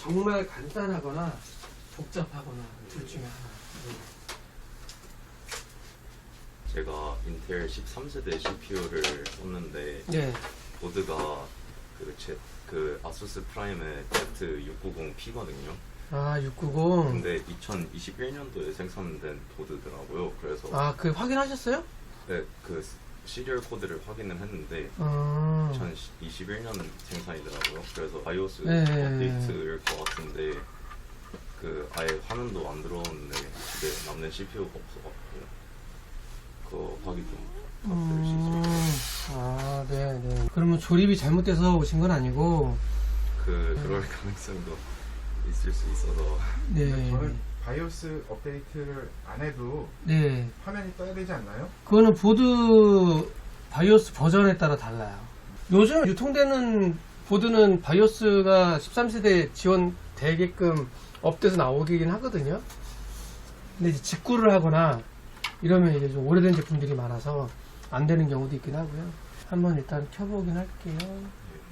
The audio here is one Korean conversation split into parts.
정말 간단하거나 복잡하거나 둘 중에 하나. 제가 인텔 13세대 CPU를 썼는데 네. 보드가 그 아수스 프라임의 Z690P거든요. 아, 690. 근데 2021년도에 생산된 보드더라고요. 그래서 아, 그 확인하셨어요? 네, 그 시리얼 코드를 확인을 했는데 2021년 생산이더라고요. 그래서 바이오스 네. 업데이트일 것 같은데 그 아예 화면도 안 들어오는데 집에 남는 CPU가 없어갖고 그거 확인 좀 부탁드릴 수 있을까요? 아, 네. 그러면 조립이 잘못돼서 오신 건 아니고, 그럴 가능성도 있을 수 있어서 네. 저는 바이오스 업데이트를 안 해도 네. 화면이 떠야 되지 않나요? 그거는 보드 바이오스 버전에 따라 달라요. 요즘 유통되는 보드는 바이오스가 13세대 지원되게끔 업돼서 나오긴 하거든요. 근데 이제 직구를 하거나 이러면 이제 좀 오래된 제품들이 많아서 안 되는 경우도 있긴 하고요. 한번 일단 켜보긴 할게요.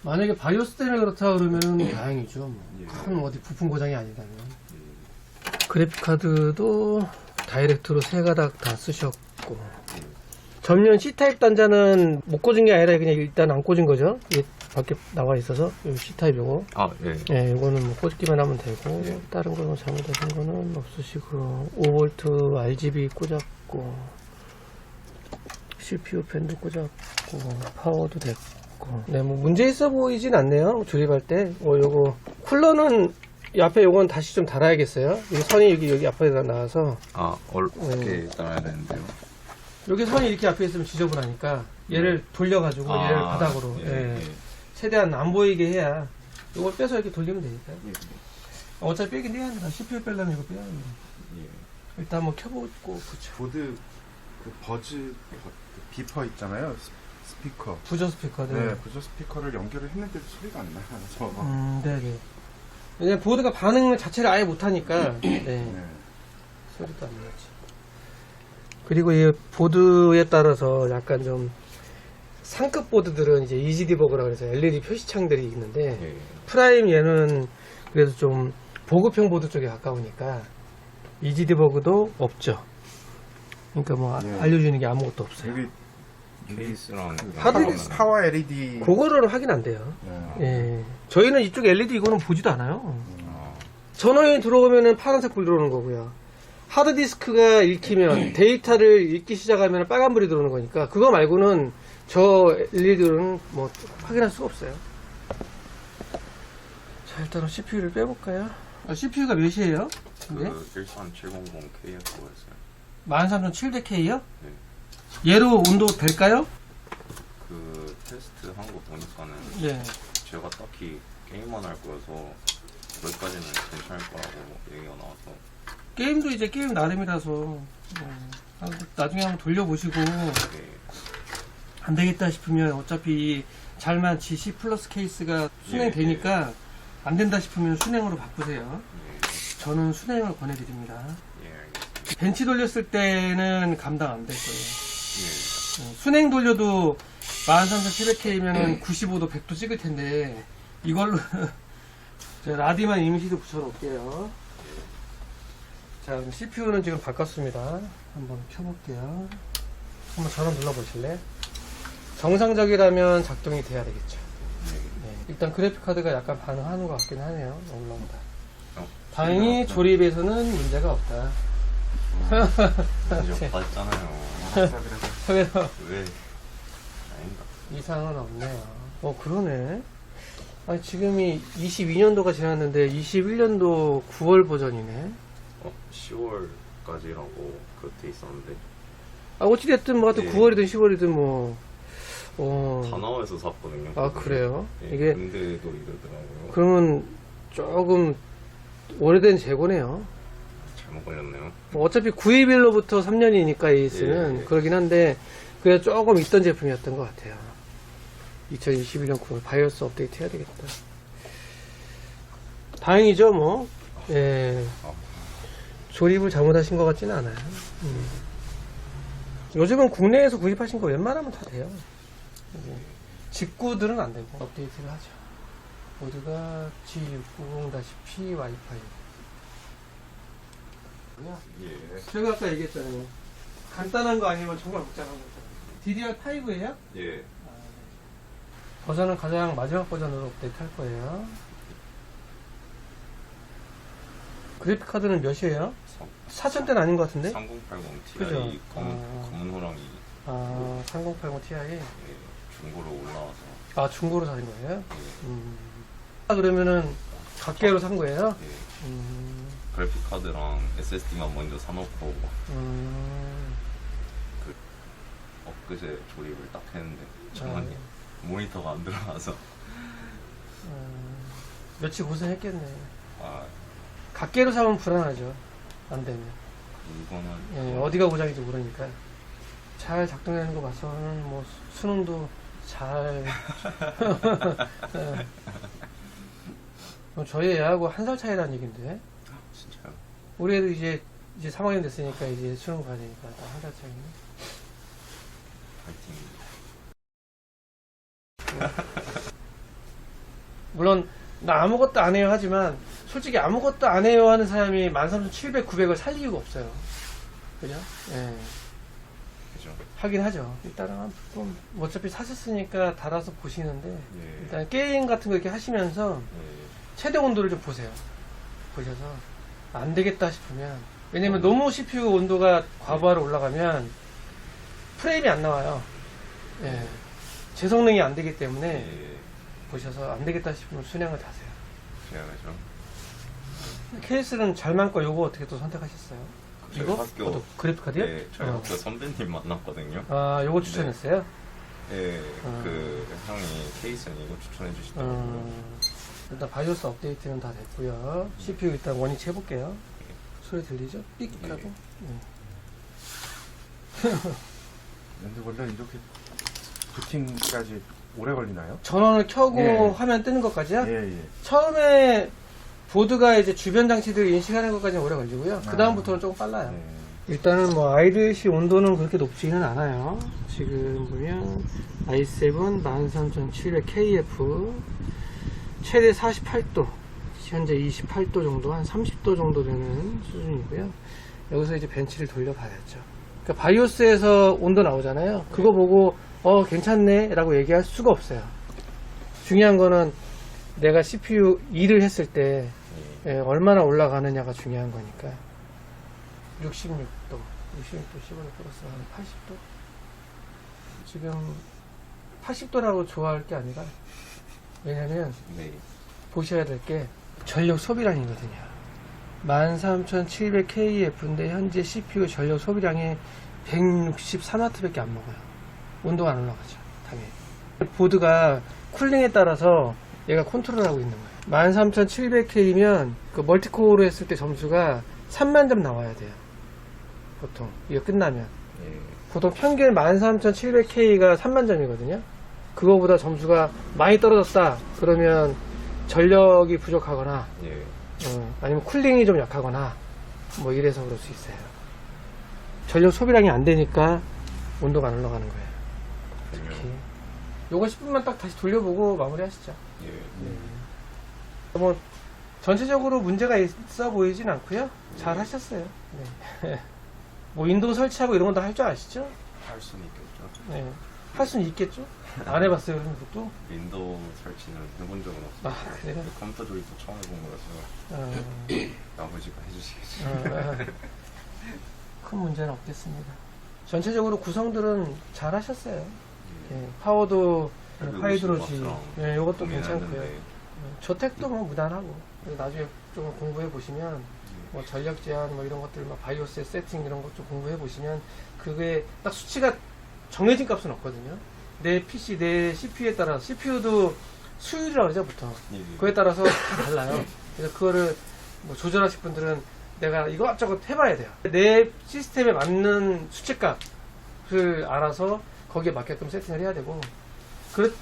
만약에 바이오스 때문에 그렇다 그러면은 다행이죠. 뭐. 큰 어디 부품 고장이 아니다면. 그래픽카드도 다이렉트로 세 가닥 다 쓰셨고. 전면 C타입 단자는 못 꽂은 게 아니라 그냥 일단 안 꽂은 거죠. 이게 밖에 나와 있어서 이 C타입 요거. 네. 네, 이거는 뭐 꽂기만 하면 되고 네. 다른 거는 잘못하신 거는 없으시고 5V RGB 꽂았고 CPU 팬도 꽂았고 파워도 됐고 네, 뭐 문제 있어 보이진 않네요. 조립할 때. 요거 쿨러는 이 앞에 요건 다시 좀 달아야겠어요. 이 선이 여기 앞에다 나와서 어떻게 따라야 되는데요? 여기 선이 이렇게 앞에 있으면 지저분하니까 얘를 돌려가지고 얘를 바닥으로 최대한 안 보이게 해야 이걸 빼서 이렇게 돌리면 되니까요. 어차피 빼긴 해야 한다. CPU 빼려면 이거 빼야 합니다. 일단 한번 켜보고 그쵸. 보드 그 버즈 비퍼 있잖아요. 스피커. 부저 스피커들. 네, 부저 스피커를 연결을 했는데도 소리가 안 나서. 네네. 왜냐면 보드가 반응 자체를 아예 못하니까 네. 소리도 안 나지. 그리고 이 보드에 따라서 약간 좀 상급 보드들은 이제 이지 디버그라고 해서 LED 표시창들이 있는데 프라임 얘는 그래도 좀 보급형 보드 쪽에 가까우니까 이지 디버그도 없죠. 그러니까 뭐 알려주는 게 아무것도 없어요. 여기 케이스랑 파워 LED. 그거를 확인 안 돼요. 예. 저희는 이쪽 LED 이거는 보지도 않아요. 전원이 들어오면은 파란색 불 들어오는 거고요. 하드디스크가 읽히면 데이터를 읽기 시작하면 빨간불이 들어오는 거니까 그거 말고는 저 LED는 뭐 확인할 수가 없어요. 자, 일단은 CPU를 빼볼까요? CPU가 몇이에요? 그 13700KF였어요. 13700K요? 네. 얘로 온도 될까요? 그 테스트 한 거 보니까는 네. 제가 딱히 게임만 할 거여서 거기까지는 괜찮을 거라고 얘기가 나와서 게임도 이제 게임 나름이라서 나중에 한번 돌려보시고 안 되겠다 싶으면 어차피 잘만 GC 플러스 케이스가 순행되니까 안 된다 싶으면 순행으로 바꾸세요. 저는 순행을 권해드립니다. 벤치 돌렸을 때는 감당 안 될 거예요. 순행 돌려도 13700K면은 95도 100도 찍을 텐데 이걸로 제가 라디만 이미지도 붙여놓을게요. 자, 그럼 CPU는 지금 바꿨습니다. 한번 켜볼게요. 한번 전원 눌러보실래? 정상적이라면 작동이 돼야 되겠죠. 네. 일단 그래픽카드가 약간 반응하는 것 같긴 하네요. 올라온다. 다행히 조립에서는 문제가 없다. 이제 봤잖아요. 그래서 왜? 아닌가? 이상은 없네요. 그러네. 아니, 지금이 22년도가 지났는데 21년도 9월 버전이네. 10월까지라고 그때 있었는데 어찌됐든 뭐 하여튼 9월이든 10월이든 뭐 다나와에서 샀거든요. 아, 그래요? 네, 이게 근데도 이러더라고요. 그러면 조금 오래된 재고네요. 잘못 걸렸네요. 어차피 구입일로부터 3년이니까 에이스는 그러긴 한데 그게 조금 있던 제품이었던 것 같아요. 2021년 9월 바이오스 업데이트 해야 되겠다. 다행이죠 뭐. 예. 조립을 잘못하신 것 같지는 않아요. 요즘은 국내에서 구입하신 거 웬만하면 다 돼요. 직구들은 안 되고 업데이트를 하죠. 보드가 G690-P 와이파이. 예. 제가 아까 얘기했잖아요. 간단한 거 아니면 정말 복잡한 거죠. DDR5예요? 예. 버전은 가장 마지막 버전으로 업데이트 할 거예요. 그래픽 카드는 몇이에요? 4000대는 아닌 것 같은데? 3080 Ti 그죠? 검은 호랑이. 3080 Ti. 예. 중고로 올라와서. 아, 중고로 사는 거예요? 예. 그러면은 각계로 산 거예요? 예. 음, 그래픽 카드랑 SSD만 먼저 사놓고 엊그제 조립을 딱 했는데 정말 모니터가 안 들어가서 며칠 고생했겠네. 아 각계로 사면 불안하죠. 안 되면. 이거는 예, 어디가 고장인지 모르니까. 잘 작동되는 거 봐서는 뭐 수능도 잘. 예. 저희 애하고 한 살 차이라는 얘긴데. 진짜요? 우리 애도 이제 3학년 됐으니까 이제 수능 가야 되니까 한 살 차이네. 파이팅. 물론 나 아무것도 안 해요 하지만 솔직히 아무것도 안 해요 하는 사람이 13,700, 900을 살 이유가 없어요. 그죠? 예. 그죠? 하긴 하죠. 일단은 좀 어차피 사셨으니까 달아서 보시는데 예. 일단 게임 같은 거 이렇게 하시면서 예. 최대 온도를 좀 보세요. 보셔서 안 되겠다 싶으면 왜냐면 너무 CPU 온도가 과부하로 올라가면 프레임이 안 나와요. 예. 제 성능이 안 되기 때문에 예. 보셔서 안 되겠다 싶으면 순행을 다세요. 제가죠. 케이스는 잘 맞고 요거 어떻게 또 선택하셨어요? 저희 이거? 학교 그래픽 카드요? 네, 저희 어. 학교 선배님 만났거든요. 아, 요거 추천했어요? 예, 어. 그 형이 케이스는 이거 추천해 주시더라고요. 일단 바이오스 업데이트는 다 됐고요. CPU 일단 원위치 해볼게요. 소리 들리죠? 삑 예. 하고. 근데 원래 이렇게 부팅까지 오래 걸리나요? 전원을 켜고 예. 화면 뜨는 것까지요? 예. 처음에 보드가 이제 주변 장치들 인식하는 것까지는 오래 걸리고요. 그 다음부터는 조금 빨라요. 일단은 뭐 아이드시 온도는 그렇게 높지는 않아요. 지금 보면 i7 13700KF 최대 48도, 현재 28도 정도, 한 30도 정도 되는 수준이고요. 여기서 이제 벤치를 돌려봐야죠. 그러니까 바이오스에서 온도 나오잖아요. 그거 보고 괜찮네 라고 얘기할 수가 없어요. 중요한 거는 내가 CPU 일을 했을 때 얼마나 올라가느냐가 중요한 거니까. 66도 10으로 플러스 한 80도? 지금 80도라고 좋아할 게 아니라 왜냐면 네. 보셔야 될 게 전력 소비량이거든요. 13700KF인데 현재 CPU 전력 소비량이 163W 밖에 안 먹어요. 온도가 안 올라가죠. 당연히. 보드가 쿨링에 따라서 얘가 컨트롤하고 있는 거예요. 13700K면 그 멀티코어로 했을 때 점수가 30,000점 나와야 돼요. 보통 이거 끝나면 예. 보통 평균 13700K가 30,000점이거든요. 그거보다 점수가 많이 떨어졌다 그러면 전력이 부족하거나 예. 아니면 쿨링이 좀 약하거나 뭐 이래서 그럴 수 있어요. 전력 소비량이 안 되니까 온도가 안 올라가는 거예요. 특히 요거 10분만 딱 다시 돌려보고 마무리 하시죠. 예. 뭐 전체적으로 문제가 있어 보이진 않고요. 잘 하셨어요. 네. 뭐 윈도우 설치하고 이런 건 다 할 줄 아시죠? 할 수는 있겠죠. 네. 할 수는 있겠죠? 안 해봤어요, 그럼 그것도? 윈도우 설치는 해본 적은 없어요. 아, 그래요? 컴퓨터 조립도 처음 해본 거라서 아버지가 해주시겠지. 큰 문제는 없겠습니다. 전체적으로 구성들은 잘 하셨어요. 예, 파워도 하이드로지, 예, 이것도 괜찮고요. 저택도 뭐 무난하고 나중에 좀 공부해 보시면 뭐 전력 제한 뭐 이런 것들 막 바이오스 세팅 이런 것 좀 공부해 보시면 그게 딱 수치가 정해진 값은 없거든요. 내 PC 내 CPU에 따라서 CPU도 수율이라고 그러죠 보통. 그에 따라서 다 달라요. 그래서 그거를 뭐 조절하실 분들은 내가 이것저것 해봐야 돼요. 내 시스템에 맞는 수치값을 알아서 거기에 맞게끔 세팅을 해야 되고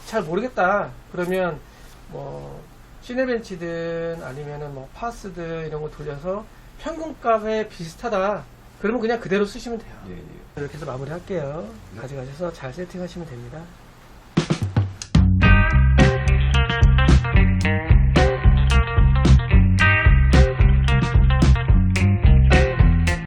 잘 모르겠다 그러면 뭐 시네벤치든 아니면은 뭐 파스든 이런 거 돌려서 평균값에 비슷하다 그러면 그냥 그대로 쓰시면 돼요. 예, 예. 이렇게 해서 마무리 할게요. 가져가셔서 잘 세팅하시면 됩니다. 네.